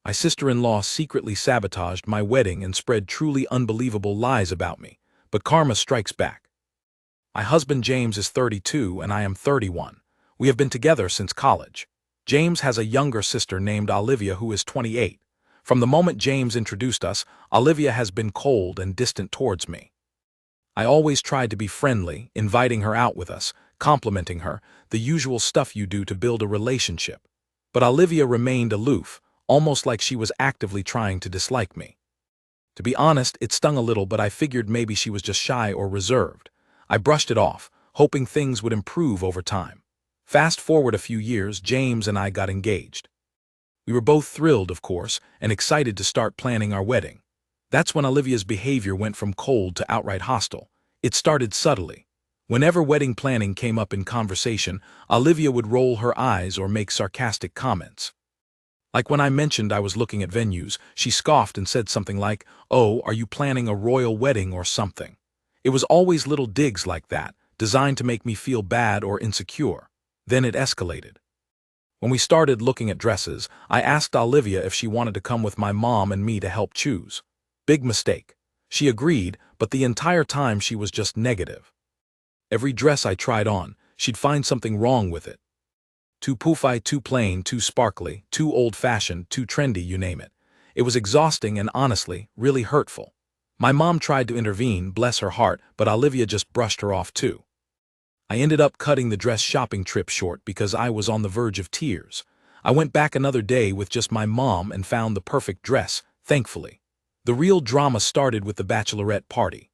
My sister-in-law secretly sabotaged my wedding and spread truly unbelievable lies about me, but karma strikes back. My husband James is 32 and I am 31. We have been together since college. James has a younger sister named Olivia who is 28. From the moment James introduced us, Olivia has been cold and distant towards me. I always tried to be friendly, inviting her out with us, complimenting her, the usual stuff you do to build a relationship. But Olivia remained aloof, almost like she was actively trying to dislike me. To be honest, it stung a little, but I figured maybe she was just shy or reserved. I brushed it off, hoping things would improve over time. Fast forward a few years, James and I got engaged. We were both thrilled, of course, and excited to start planning our wedding. That's when Olivia's behavior went from cold to outright hostile. It started subtly. Whenever wedding planning came up in conversation, Olivia would roll her eyes or make sarcastic comments. Like when I mentioned I was looking at venues, she scoffed and said something like, "Oh, are you planning a royal wedding or something?" It was always little digs like that, designed to make me feel bad or insecure. Then it escalated. When we started looking at dresses, I asked Olivia if she wanted to come with my mom and me to help choose. Big mistake. She agreed, but the entire time she was just negative. Every dress I tried on, she'd find something wrong with it. Too poofy, too plain, too sparkly, too old-fashioned, too trendy, you name it. It was exhausting and honestly, really hurtful. My mom tried to intervene, bless her heart, but Olivia just brushed her off too. I ended up cutting the dress shopping trip short because I was on the verge of tears. I went back another day with just my mom and found the perfect dress, thankfully. The real drama started with the bachelorette party.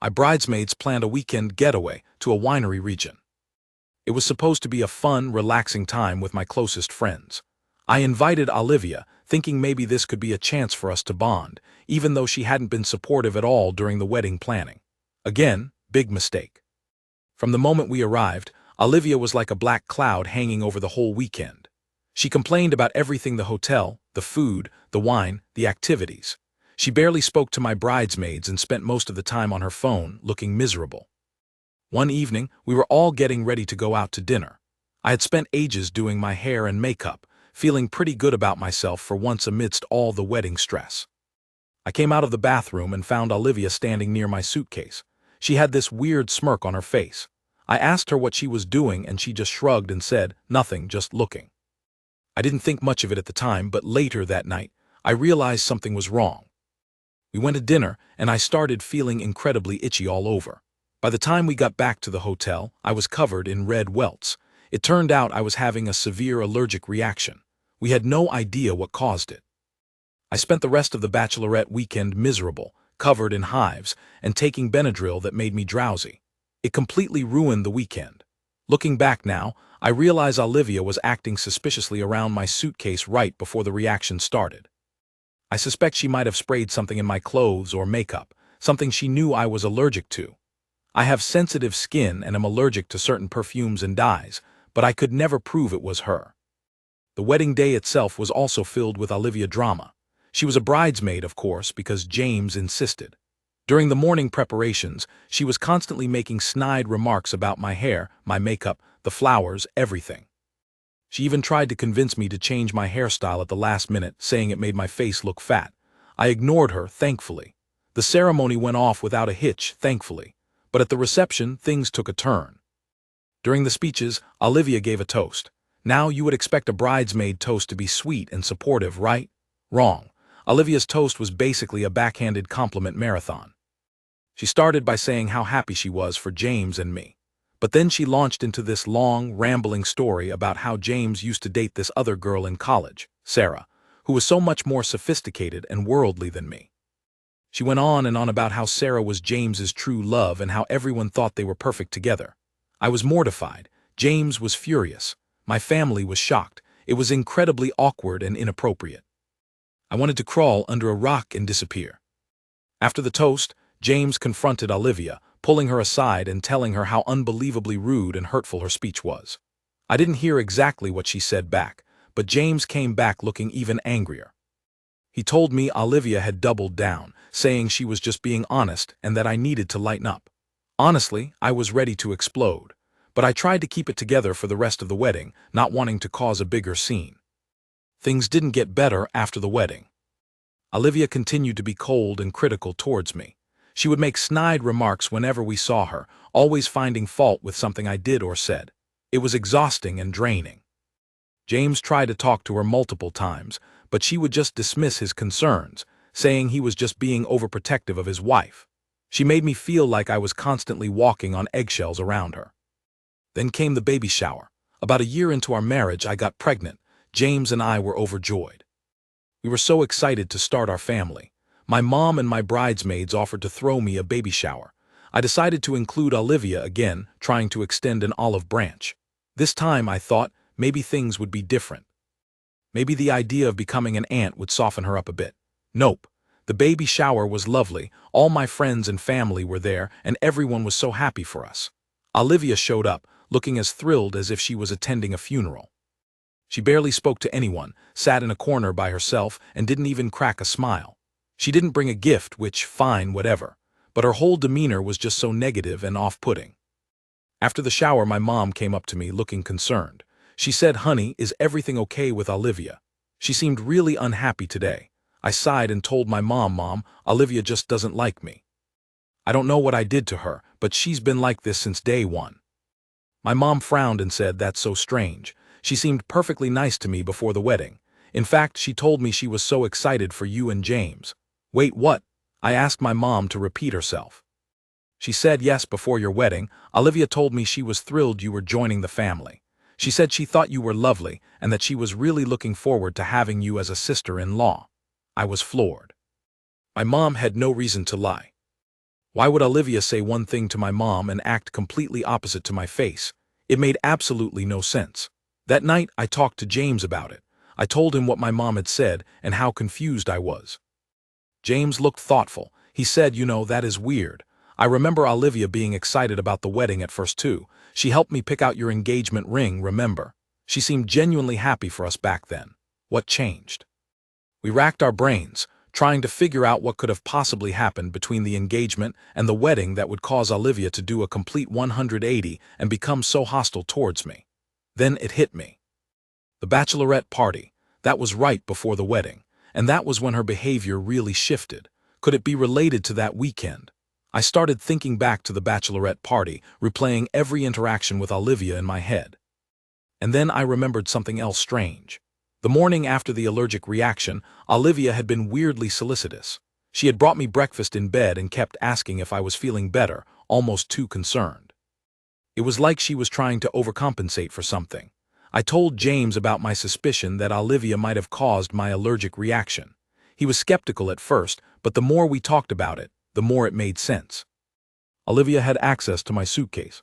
My bridesmaids planned a weekend getaway to a winery region. It was supposed to be a fun, relaxing time with my closest friends. I invited Olivia, thinking maybe this could be a chance for us to bond, even though she hadn't been supportive at all during the wedding planning. Again, big mistake. From the moment we arrived, Olivia was like a black cloud hanging over the whole weekend. She complained about everything: the hotel, the food, the wine, the activities. She barely spoke to my bridesmaids and spent most of the time on her phone, looking miserable. One evening, we were all getting ready to go out to dinner. I had spent ages doing my hair and makeup, feeling pretty good about myself for once amidst all the wedding stress. I came out of the bathroom and found Olivia standing near my suitcase. She had this weird smirk on her face. I asked her what she was doing and she just shrugged and said, "Nothing, just looking." I didn't think much of it at the time, but later that night, I realized something was wrong. We went to dinner and I started feeling incredibly itchy all over. By the time we got back to the hotel, I was covered in red welts. It turned out I was having a severe allergic reaction. We had no idea what caused it. I spent the rest of the bachelorette weekend miserable, covered in hives, and taking Benadryl that made me drowsy. It completely ruined the weekend. Looking back now, I realize Olivia was acting suspiciously around my suitcase right before the reaction started. I suspect she might have sprayed something in my clothes or makeup, something she knew I was allergic to. I have sensitive skin and am allergic to certain perfumes and dyes, but I could never prove it was her. The wedding day itself was also filled with Olivia drama. She was a bridesmaid, of course, because James insisted. During the morning preparations, she was constantly making snide remarks about my hair, my makeup, the flowers, everything. She even tried to convince me to change my hairstyle at the last minute, saying it made my face look fat. I ignored her, thankfully. The ceremony went off without a hitch, thankfully. But at the reception, things took a turn. During the speeches, Olivia gave a toast. Now you would expect a bridesmaid toast to be sweet and supportive, right? Wrong. Olivia's toast was basically a backhanded compliment marathon. She started by saying how happy she was for James and me. But then she launched into this long, rambling story about how James used to date this other girl in college, Sarah, who was so much more sophisticated and worldly than me. She went on and on about how Sarah was James's true love and how everyone thought they were perfect together. I was mortified. James was furious. My family was shocked. It was incredibly awkward and inappropriate. I wanted to crawl under a rock and disappear. After the toast, James confronted Olivia, pulling her aside and telling her how unbelievably rude and hurtful her speech was. I didn't hear exactly what she said back, but James came back looking even angrier. He told me Olivia had doubled down, saying she was just being honest and that I needed to lighten up. Honestly, I was ready to explode, but I tried to keep it together for the rest of the wedding, not wanting to cause a bigger scene. Things didn't get better after the wedding. Olivia continued to be cold and critical towards me. She would make snide remarks whenever we saw her, always finding fault with something I did or said. It was exhausting and draining. James tried to talk to her multiple times, but she would just dismiss his concerns, saying he was just being overprotective of his wife. She made me feel like I was constantly walking on eggshells around her. Then came the baby shower. About a year into our marriage, I got pregnant. James and I were overjoyed. We were so excited to start our family. My mom and my bridesmaids offered to throw me a baby shower. I decided to include Olivia again, trying to extend an olive branch. This time, I thought, maybe things would be different. Maybe the idea of becoming an aunt would soften her up a bit. Nope. The baby shower was lovely, all my friends and family were there, and everyone was so happy for us. Olivia showed up, looking as thrilled as if she was attending a funeral. She barely spoke to anyone, sat in a corner by herself, and didn't even crack a smile. She didn't bring a gift, which, fine, whatever, but her whole demeanor was just so negative and off-putting. After the shower, my mom came up to me, looking concerned. She said, "Honey, is everything okay with Olivia? She seemed really unhappy today." I sighed and told my mom, Olivia just doesn't like me. I don't know what I did to her, but she's been like this since day one. My mom frowned and said, "That's so strange. She seemed perfectly nice to me before the wedding. In fact, she told me she was so excited for you and James." "Wait, what?" I asked my mom to repeat herself. "She said yes, before your wedding. Olivia told me she was thrilled you were joining the family. She said she thought you were lovely and that she was really looking forward to having you as a sister-in-law." I was floored. My mom had no reason to lie. Why would Olivia say one thing to my mom and act completely opposite to my face? It made absolutely no sense. That night, I talked to James about it. I told him what my mom had said and how confused I was. James looked thoughtful. He said, "That is weird. I remember Olivia being excited about the wedding at first too. She helped me pick out your engagement ring, remember? She seemed genuinely happy for us back then. What changed?" We racked our brains, trying to figure out what could have possibly happened between the engagement and the wedding that would cause Olivia to do a complete 180 and become so hostile towards me. Then it hit me. The bachelorette party, that was right before the wedding, and that was when her behavior really shifted. Could it be related to that weekend? I started thinking back to the bachelorette party, replaying every interaction with Olivia in my head. And then I remembered something else strange. The morning after the allergic reaction, Olivia had been weirdly solicitous. She had brought me breakfast in bed and kept asking if I was feeling better, almost too concerned. It was like she was trying to overcompensate for something. I told James about my suspicion that Olivia might have caused my allergic reaction. He was skeptical at first, but the more we talked about it, the more it made sense. Olivia had access to my suitcase.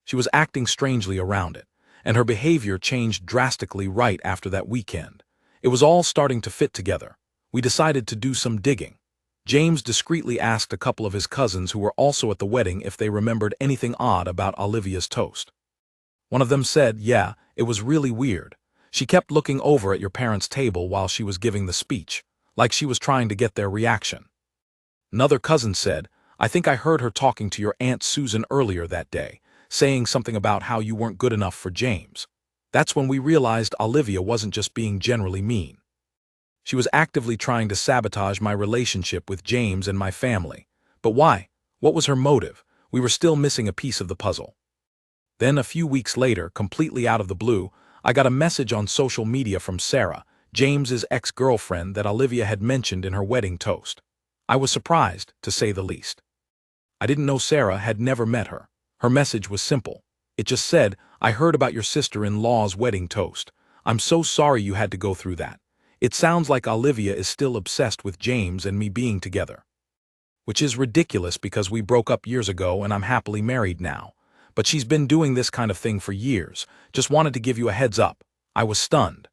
She was acting strangely around it, and her behavior changed drastically right after that weekend. It was all starting to fit together. We decided to do some digging. James discreetly asked a couple of his cousins who were also at the wedding if they remembered anything odd about Olivia's toast. One of them said, "Yeah, it was really weird. She kept looking over at your parents' table while she was giving the speech, like she was trying to get their reaction." Another cousin said, "I think I heard her talking to your Aunt Susan earlier that day, saying something about how you weren't good enough for James." That's when we realized Olivia wasn't just being generally mean. She was actively trying to sabotage my relationship with James and my family. But why? What was her motive? We were still missing a piece of the puzzle. Then a few weeks later, completely out of the blue, I got a message on social media from Sarah, James's ex-girlfriend that Olivia had mentioned in her wedding toast. I was surprised, to say the least. I didn't know Sarah, had never met her. Her message was simple. It just said, "I heard about your sister-in-law's wedding toast. I'm so sorry you had to go through that. It sounds like Olivia is still obsessed with James and me being together." Which is ridiculous because we broke up years ago and I'm happily married now. But she's been doing this kind of thing for years. Just wanted to give you a heads up. I was stunned.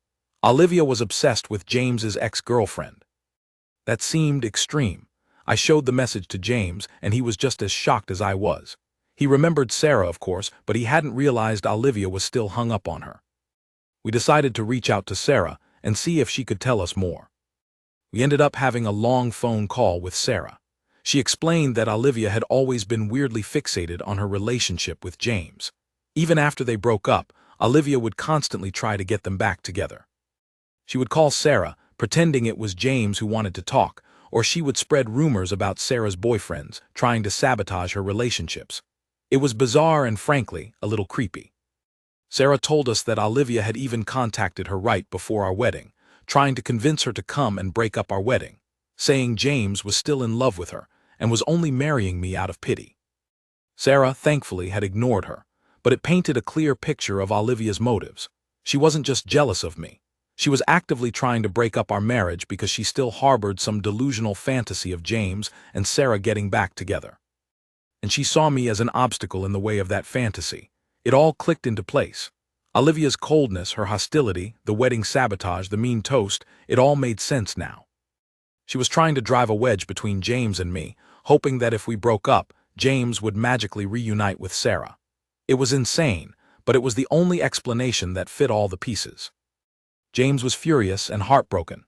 Olivia was obsessed with James's ex-girlfriend. That seemed extreme. I showed the message to James and he was just as shocked as I was. He remembered Sarah, of course, but he hadn't realized Olivia was still hung up on her. We decided to reach out to Sarah and see if she could tell us more. We ended up having a long phone call with Sarah. She explained that Olivia had always been weirdly fixated on her relationship with James. Even after they broke up, Olivia would constantly try to get them back together. She would call Sarah, pretending it was James who wanted to talk, or she would spread rumors about Sarah's boyfriends, trying to sabotage her relationships. It was bizarre and, frankly, a little creepy. Sarah told us that Olivia had even contacted her right before our wedding, trying to convince her to come and break up our wedding, saying James was still in love with her and was only marrying me out of pity. Sarah, thankfully, had ignored her, but it painted a clear picture of Olivia's motives. She wasn't just jealous of me. She was actively trying to break up our marriage because she still harbored some delusional fantasy of James and Sarah getting back together. And she saw me as an obstacle in the way of that fantasy. It all clicked into place. Olivia's coldness, her hostility, the wedding sabotage, the mean toast, it all made sense now. She was trying to drive a wedge between James and me, hoping that if we broke up, James would magically reunite with Sarah. It was insane, but it was the only explanation that fit all the pieces. James was furious and heartbroken.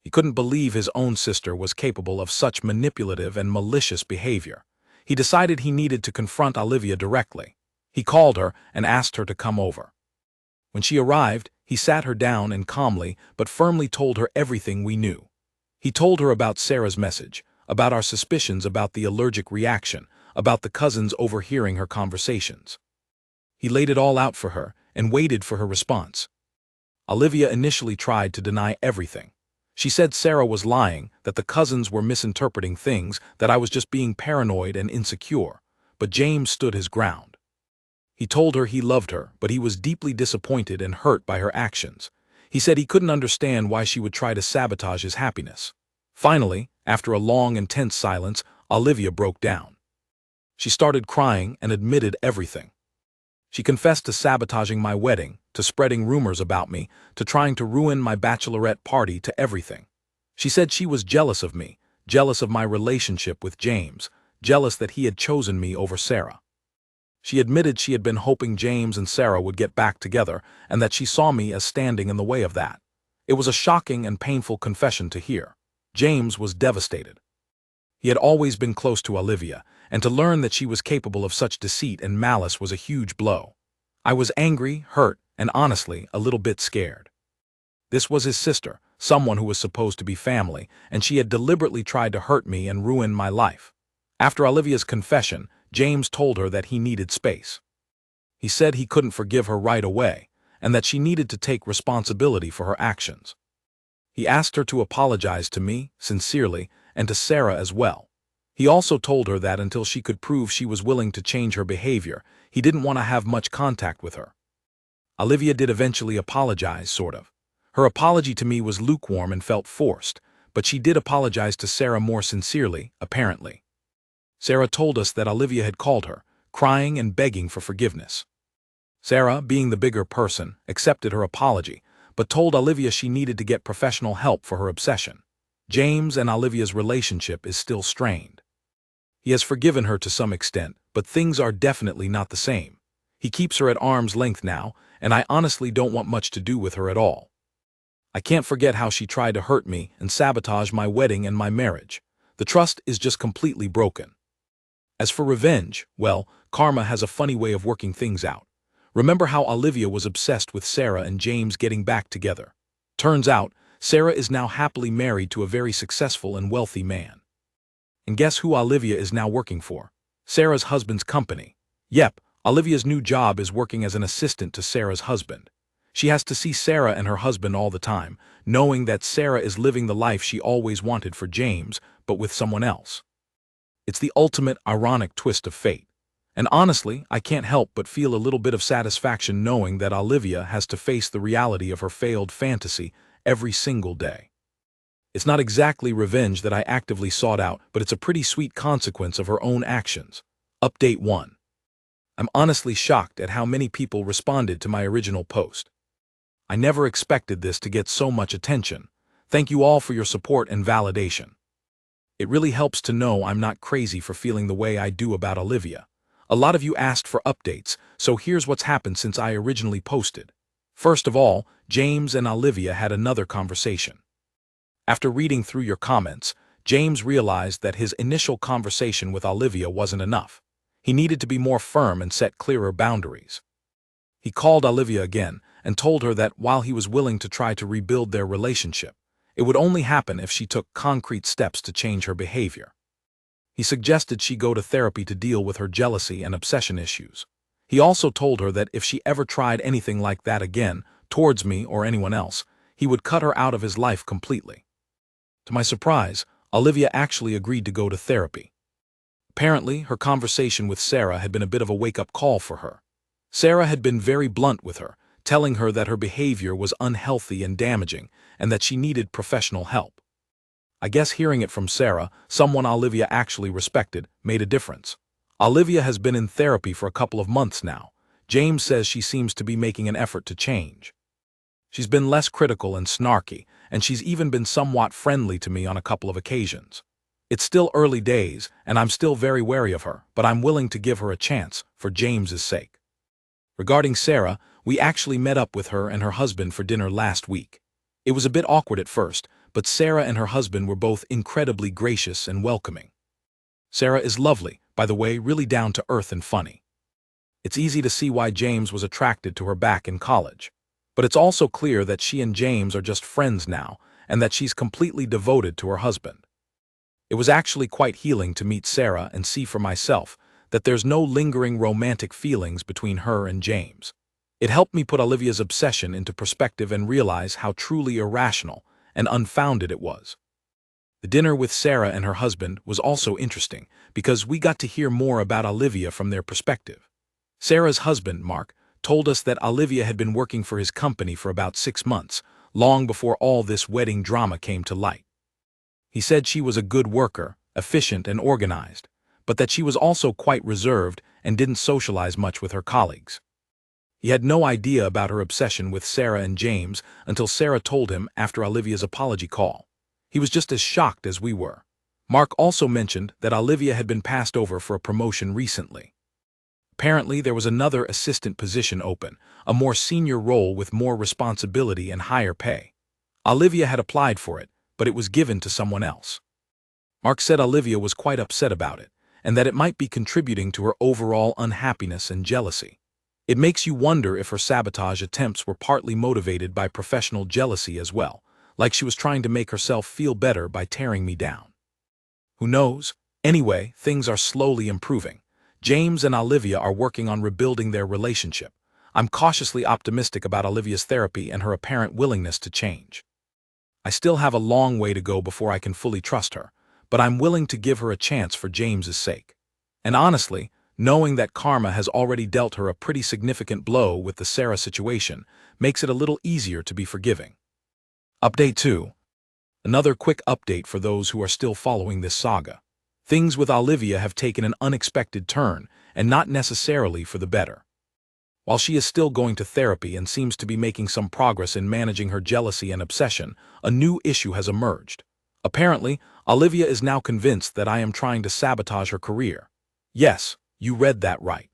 He couldn't believe his own sister was capable of such manipulative and malicious behavior. He decided he needed to confront Olivia directly. He called her and asked her to come over. When she arrived, he sat her down and calmly but firmly told her everything we knew. He told her about Sarah's message, about our suspicions about the allergic reaction, about the cousins overhearing her conversations. He laid it all out for her and waited for her response. Olivia initially tried to deny everything. She said Sarah was lying, that the cousins were misinterpreting things, that I was just being paranoid and insecure, but James stood his ground. He told her he loved her, but he was deeply disappointed and hurt by her actions. He said he couldn't understand why she would try to sabotage his happiness. Finally, after a long and tense silence, Olivia broke down. She started crying and admitted everything. She confessed to sabotaging my wedding, to spreading rumors about me, to trying to ruin my bachelorette party, to everything. She said she was jealous of me, jealous of my relationship with James, jealous that he had chosen me over Sarah. She admitted she had been hoping James and Sarah would get back together and that she saw me as standing in the way of that. It was a shocking and painful confession to hear. James was devastated. He had always been close to Olivia, and to learn that she was capable of such deceit and malice was a huge blow. I was angry, hurt, and honestly, a little bit scared. This was his sister, someone who was supposed to be family, and she had deliberately tried to hurt me and ruin my life. After Olivia's confession, James told her that he needed space. He said he couldn't forgive her right away, and that she needed to take responsibility for her actions. He asked her to apologize to me, sincerely, and to Sarah as well. He also told her that until she could prove she was willing to change her behavior, he didn't want to have much contact with her. Olivia did eventually apologize, sort of. Her apology to me was lukewarm and felt forced, but she did apologize to Sarah more sincerely, apparently. Sarah told us that Olivia had called her, crying and begging for forgiveness. Sarah, being the bigger person, accepted her apology, but told Olivia she needed to get professional help for her obsession. James and Olivia's relationship is still strained. He has forgiven her to some extent, but things are definitely not the same. He keeps her at arm's length now, and I honestly don't want much to do with her at all. I can't forget how she tried to hurt me and sabotage my wedding and my marriage. The trust is just completely broken. As for revenge, well, karma has a funny way of working things out. Remember how Olivia was obsessed with Sarah and James getting back together? Turns out, Sarah is now happily married to a very successful and wealthy man. And guess who Olivia is now working for? Sarah's husband's company. Yep, Olivia's new job is working as an assistant to Sarah's husband. She has to see Sarah and her husband all the time, knowing that Sarah is living the life she always wanted for James, but with someone else. It's the ultimate ironic twist of fate. And honestly, I can't help but feel a little bit of satisfaction knowing that Olivia has to face the reality of her failed fantasy every single day. It's not exactly revenge that I actively sought out, but it's a pretty sweet consequence of her own actions. Update 1. I'm honestly shocked at how many people responded to my original post. I never expected this to get so much attention. Thank you all for your support and validation. It really helps to know I'm not crazy for feeling the way I do about Olivia. A lot of you asked for updates, so here's what's happened since I originally posted. First of all, James and Olivia had another conversation. After reading through your comments, James realized that his initial conversation with Olivia wasn't enough. He needed to be more firm and set clearer boundaries. He called Olivia again, and told her that while he was willing to try to rebuild their relationship, it would only happen if she took concrete steps to change her behavior. He suggested she go to therapy to deal with her jealousy and obsession issues. He also told her that if she ever tried anything like that again, towards me or anyone else, he would cut her out of his life completely. To my surprise, Olivia actually agreed to go to therapy. Apparently, her conversation with Sarah had been a bit of a wake-up call for her. Sarah had been very blunt with her, telling her that her behavior was unhealthy and damaging, and that she needed professional help. I guess hearing it from Sarah, someone Olivia actually respected, made a difference. Olivia has been in therapy for a couple of months now. James says she seems to be making an effort to change. She's been less critical and snarky, and she's even been somewhat friendly to me on a couple of occasions. It's still early days, and I'm still very wary of her, but I'm willing to give her a chance, for James's sake. Regarding Sarah, we actually met up with her and her husband for dinner last week. It was a bit awkward at first, but Sarah and her husband were both incredibly gracious and welcoming. Sarah is lovely, by the way, really down to earth and funny. It's easy to see why James was attracted to her back in college. But it's also clear that she and James are just friends now, and that she's completely devoted to her husband. It was actually quite healing to meet Sarah and see for myself that there's no lingering romantic feelings between her and James. It helped me put Olivia's obsession into perspective and realize how truly irrational and unfounded it was. The dinner with Sarah and her husband was also interesting because we got to hear more about Olivia from their perspective. Sarah's husband, Mark, told us that Olivia had been working for his company for about 6 months, long before all this wedding drama came to light. He said she was a good worker, efficient and organized, but that she was also quite reserved and didn't socialize much with her colleagues. He had no idea about her obsession with Sarah and James until Sarah told him after Olivia's apology call. He was just as shocked as we were. Mark also mentioned that Olivia had been passed over for a promotion recently. Apparently, there was another assistant position open, a more senior role with more responsibility and higher pay. Olivia had applied for it, but it was given to someone else. Mark said Olivia was quite upset about it, and that it might be contributing to her overall unhappiness and jealousy. It makes you wonder if her sabotage attempts were partly motivated by professional jealousy as well, like she was trying to make herself feel better by tearing me down. Who knows? Anyway, things are slowly improving. James and Olivia are working on rebuilding their relationship. I'm cautiously optimistic about Olivia's therapy and her apparent willingness to change. I still have a long way to go before I can fully trust her, but I'm willing to give her a chance for James's sake. And honestly, knowing that karma has already dealt her a pretty significant blow with the Sarah situation makes it a little easier to be forgiving. Update 2. Another quick update for those who are still following this saga. Things with Olivia have taken an unexpected turn, and not necessarily for the better. While she is still going to therapy and seems to be making some progress in managing her jealousy and obsession, a new issue has emerged. Apparently, Olivia is now convinced that I am trying to sabotage her career. Yes, you read that right.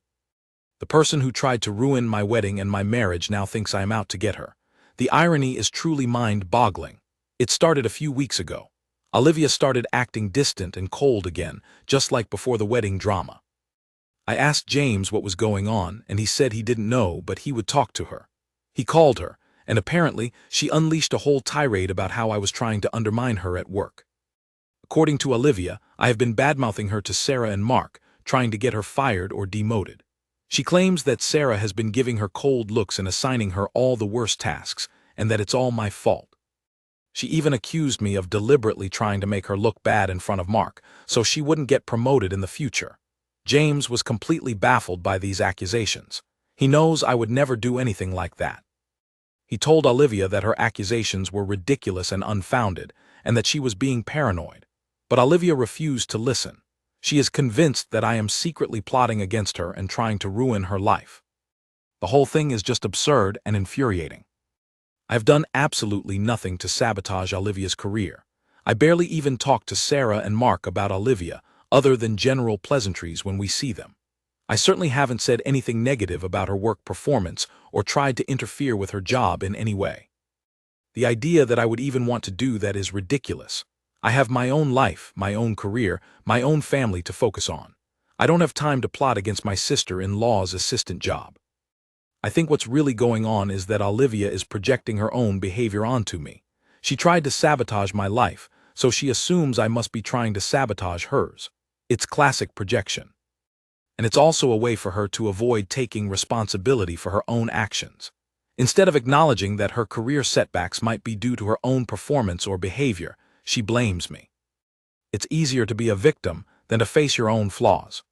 The person who tried to ruin my wedding and my marriage now thinks I am out to get her. The irony is truly mind-boggling. It started a few weeks ago. Olivia started acting distant and cold again, just like before the wedding drama. I asked James what was going on, and he said he didn't know, but he would talk to her. He called her, and apparently she unleashed a whole tirade about how I was trying to undermine her at work. According to Olivia, I have been bad-mouthing her to Sarah and Mark, trying to get her fired or demoted. She claims that Sarah has been giving her cold looks and assigning her all the worst tasks, and that it's all my fault. She even accused me of deliberately trying to make her look bad in front of Mark, so she wouldn't get promoted in the future. James was completely baffled by these accusations. He knows I would never do anything like that. He told Olivia that her accusations were ridiculous and unfounded, and that she was being paranoid. But Olivia refused to listen. She is convinced that I am secretly plotting against her and trying to ruin her life. The whole thing is just absurd and infuriating. I have done absolutely nothing to sabotage Olivia's career. I barely even talked to Sarah and Mark about Olivia, other than general pleasantries when we see them. I certainly haven't said anything negative about her work performance or tried to interfere with her job in any way. The idea that I would even want to do that is ridiculous. I have my own life, my own career, my own family to focus on. I don't have time to plot against my sister-in-law's assistant job. I think what's really going on is that Olivia is projecting her own behavior onto me. She tried to sabotage my life, so she assumes I must be trying to sabotage hers. It's classic projection. And it's also a way for her to avoid taking responsibility for her own actions. Instead of acknowledging that her career setbacks might be due to her own performance or behavior, she blames me. It's easier to be a victim than to face your own flaws.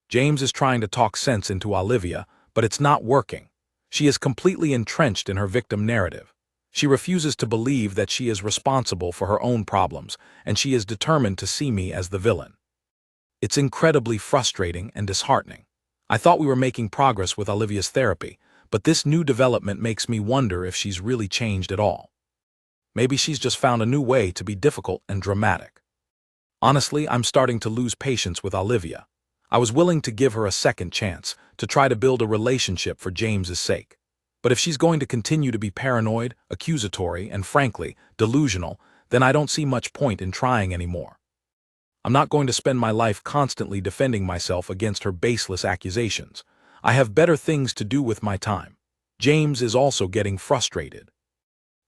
James is trying to talk sense into Olivia, but it's not working. She is completely entrenched in her victim narrative. She refuses to believe that she is responsible for her own problems, and she is determined to see me as the villain. It's incredibly frustrating and disheartening. I thought we were making progress with Olivia's therapy, but this new development makes me wonder if she's really changed at all. Maybe she's just found a new way to be difficult and dramatic. Honestly, I'm starting to lose patience with Olivia. I was willing to give her a second chance, to try to build a relationship for James's sake. But if she's going to continue to be paranoid, accusatory, and frankly, delusional, then I don't see much point in trying anymore. I'm not going to spend my life constantly defending myself against her baseless accusations. I have better things to do with my time. James is also getting frustrated.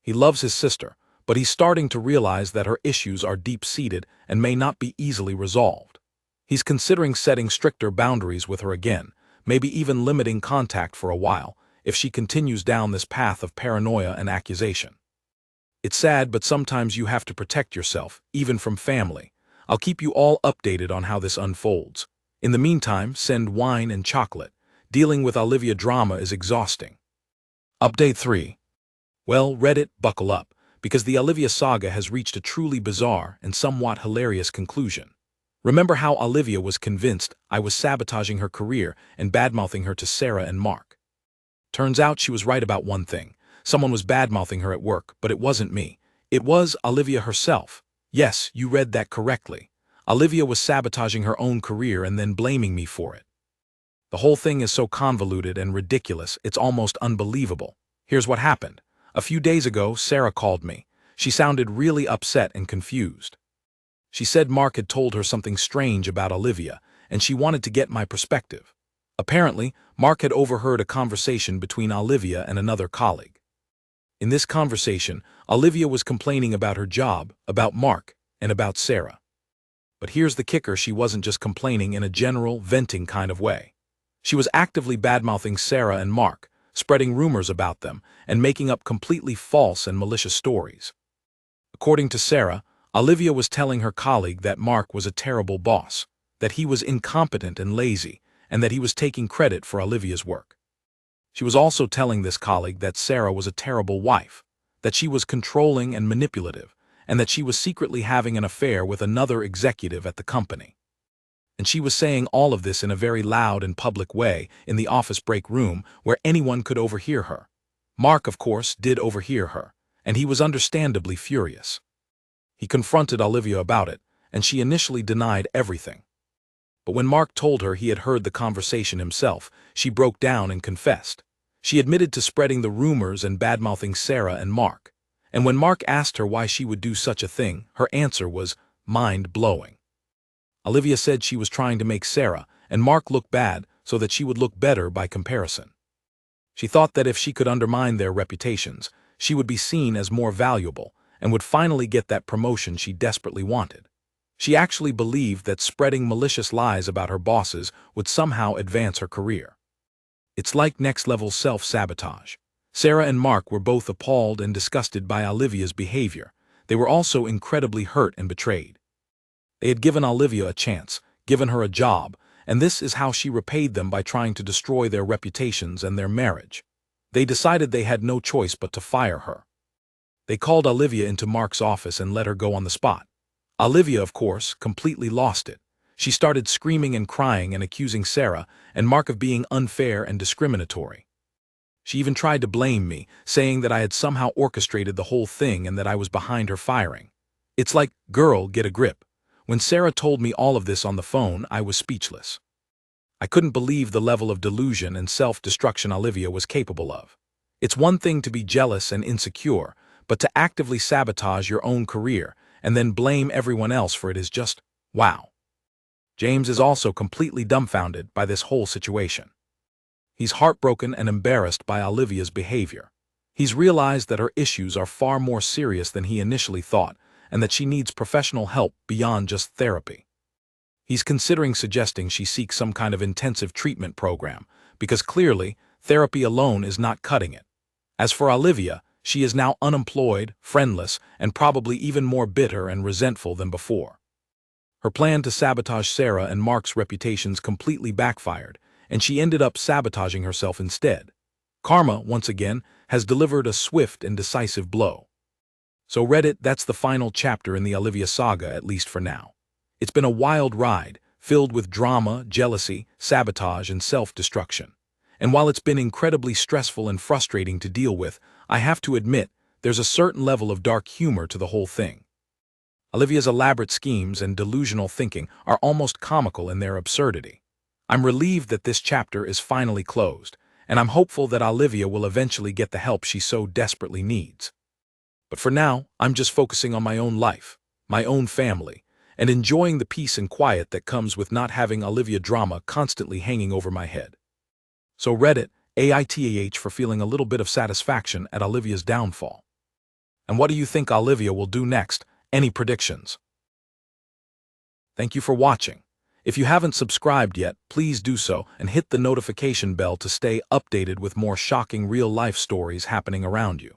He loves his sister, but he's starting to realize that her issues are deep-seated and may not be easily resolved. He's considering setting stricter boundaries with her again, maybe even limiting contact for a while, if she continues down this path of paranoia and accusation. It's sad, but sometimes you have to protect yourself, even from family. I'll keep you all updated on how this unfolds. In the meantime, send wine and chocolate. Dealing with Olivia drama is exhausting. Update 3. Well, Reddit, buckle up, because the Olivia saga has reached a truly bizarre and somewhat hilarious conclusion. Remember how Olivia was convinced I was sabotaging her career and badmouthing her to Sarah and Mark? Turns out she was right about one thing. Someone was badmouthing her at work, but it wasn't me. It was Olivia herself. Yes, you read that correctly. Olivia was sabotaging her own career and then blaming me for it. The whole thing is so convoluted and ridiculous, it's almost unbelievable. Here's what happened. A few days ago, Sarah called me. She sounded really upset and confused. She said Mark had told her something strange about Olivia, and she wanted to get my perspective. Apparently, Mark had overheard a conversation between Olivia and another colleague. In this conversation, Olivia was complaining about her job, about Mark, and about Sarah. But here's the kicker: she wasn't just complaining in a general, venting kind of way. She was actively badmouthing Sarah and Mark, spreading rumors about them, and making up completely false and malicious stories. According to Sarah, Olivia was telling her colleague that Mark was a terrible boss, that he was incompetent and lazy, and that he was taking credit for Olivia's work. She was also telling this colleague that Sarah was a terrible wife, that she was controlling and manipulative, and that she was secretly having an affair with another executive at the company. And she was saying all of this in a very loud and public way in the office break room where anyone could overhear her. Mark, of course, did overhear her, and he was understandably furious. He confronted Olivia about it, and she initially denied everything. But when Mark told her he had heard the conversation himself, she broke down and confessed. She admitted to spreading the rumors and badmouthing Sarah and Mark. And when Mark asked her why she would do such a thing, her answer was mind-blowing. Olivia said she was trying to make Sarah and Mark look bad so that she would look better by comparison. She thought that if she could undermine their reputations, she would be seen as more valuable and would finally get that promotion she desperately wanted. She actually believed that spreading malicious lies about her bosses would somehow advance her career. It's like next-level self-sabotage. Sarah and Mark were both appalled and disgusted by Olivia's behavior. They were also incredibly hurt and betrayed. They had given Olivia a chance, given her a job, and this is how she repaid them by trying to destroy their reputations and their marriage. They decided they had no choice but to fire her. They called Olivia into Mark's office and let her go on the spot. Olivia, of course, completely lost it. She started screaming and crying and accusing Sarah and Mark of being unfair and discriminatory. She even tried to blame me, saying that I had somehow orchestrated the whole thing and that I was behind her firing. It's like, girl, get a grip. When Sarah told me all of this on the phone, I was speechless. I couldn't believe the level of delusion and self-destruction Olivia was capable of. It's one thing to be jealous and insecure, but to actively sabotage your own career and then blame everyone else for it is just, wow. James is also completely dumbfounded by this whole situation. He's heartbroken and embarrassed by Olivia's behavior. He's realized that her issues are far more serious than he initially thought, and that she needs professional help beyond just therapy. He's considering suggesting she seek some kind of intensive treatment program, because clearly, therapy alone is not cutting it. As for Olivia, she is now unemployed, friendless, and probably even more bitter and resentful than before. Her plan to sabotage Sarah and Mark's reputations completely backfired, and she ended up sabotaging herself instead. Karma, once again, has delivered a swift and decisive blow. So Reddit, that's the final chapter in the Olivia saga, at least for now. It's been a wild ride, filled with drama, jealousy, sabotage, and self-destruction. And while it's been incredibly stressful and frustrating to deal with, I have to admit, there's a certain level of dark humor to the whole thing. Olivia's elaborate schemes and delusional thinking are almost comical in their absurdity. I'm relieved that this chapter is finally closed, and I'm hopeful that Olivia will eventually get the help she so desperately needs. But for now, I'm just focusing on my own life, my own family, and enjoying the peace and quiet that comes with not having Olivia drama constantly hanging over my head. So Reddit, AITAH for feeling a little bit of satisfaction at Olivia's downfall. And what do you think Olivia will do next? Any predictions? Thank you for watching. If you haven't subscribed yet, please do so and hit the notification bell to stay updated with more shocking real-life stories happening around you.